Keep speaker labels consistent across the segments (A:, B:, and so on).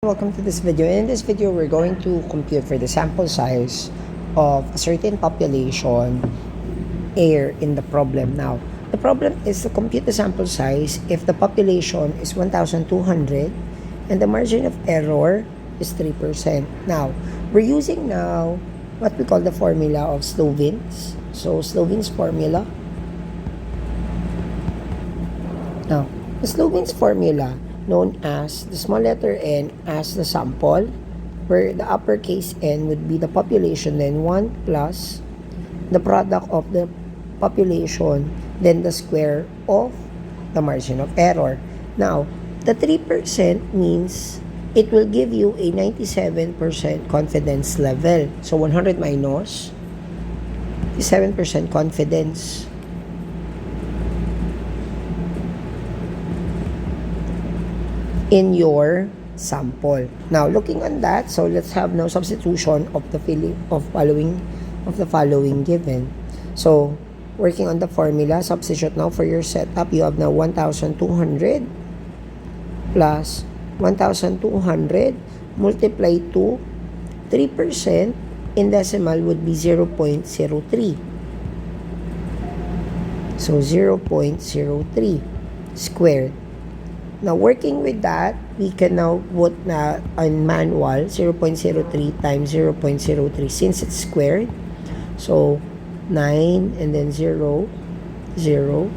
A: Welcome to this video. In this video, we're going to compute for the sample size of a certain population error in the problem. Now, the problem is to compute the sample size if the population is 1,200 and the margin of error is 3%. Now, we're using now what we call the formula of Slovin's. So, Slovin's formula. Now, the Slovin's formula known as the small letter n as the sample, where the uppercase n would be the population, then 1 plus the product of the population, then the square of the margin of error. Now, the 3% means it will give you a 97% confidence level. So, 100 minus 7% confidence. In your sample. Now, looking on that, so let's have now substitution of the following given. So, working on the formula, substitute now for your setup. You have now 1,200 plus 1,200 multiply to 3% in decimal would be 0.03. So, 0.03 squared. Now, working with that, we can now put na on manual 0.03 times 0.03 since it's squared. So, 9 and then 0, 0.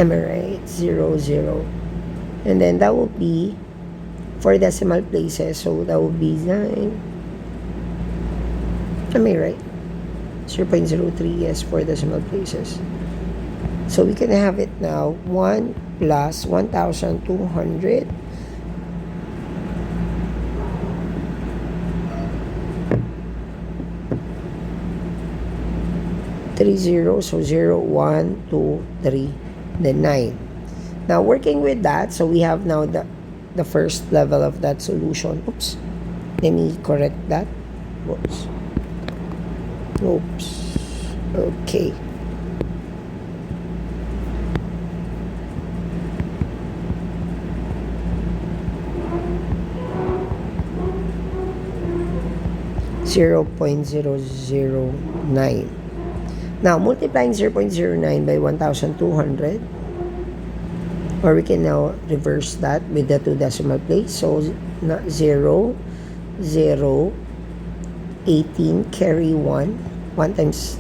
A: Am I right? 0, 0. And then that will be 4 decimal places. So, that will be 9. Am I right? 0.03, yes, 4 decimal places. So, we can have it now 1 plus 1,200 3 0, so 0 1 2 3 then 9. Now working with that, so we have now the first level of that solution. Oops, let me correct that. Oops. Okay. .009. Now, multiplying 0.09 by 1,200, or we can now reverse that with the 2 decimal place. So, 0, 0, 18, carry 1, 1 times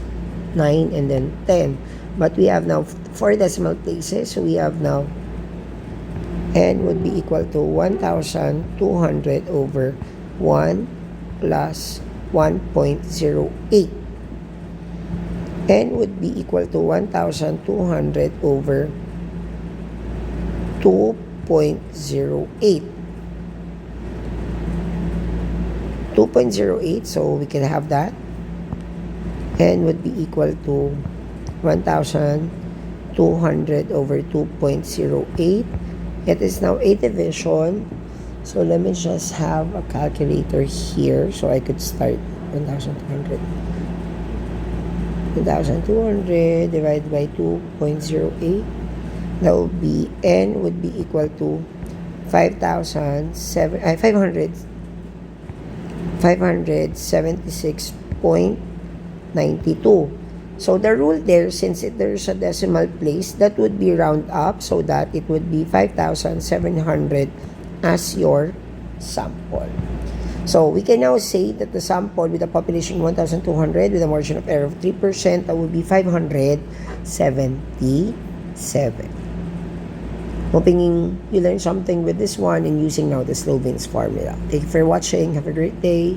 A: 9, and then 10. But we have now 4 decimal places, so we have now n would be equal to 1,200 over 1 plus 1.08. N would be equal to 1,200 over 2.08. 2.08, so we can have that. N would be equal to 1,200 over 2.08. It is now a division. So let me just have a calculator here so I could start 1,200. 1,200 divided by 2.08. That would be n would be equal to 576.92. So the rule there, since there's a decimal place, that would be round up so that it would be 5,700 as your sample. So we can now say that the sample with a population 1,200 with a margin of error of 3%, that would be 577. Hoping you learned something with this one and using now the Slovin's formula. Thank you for watching. Have a great day.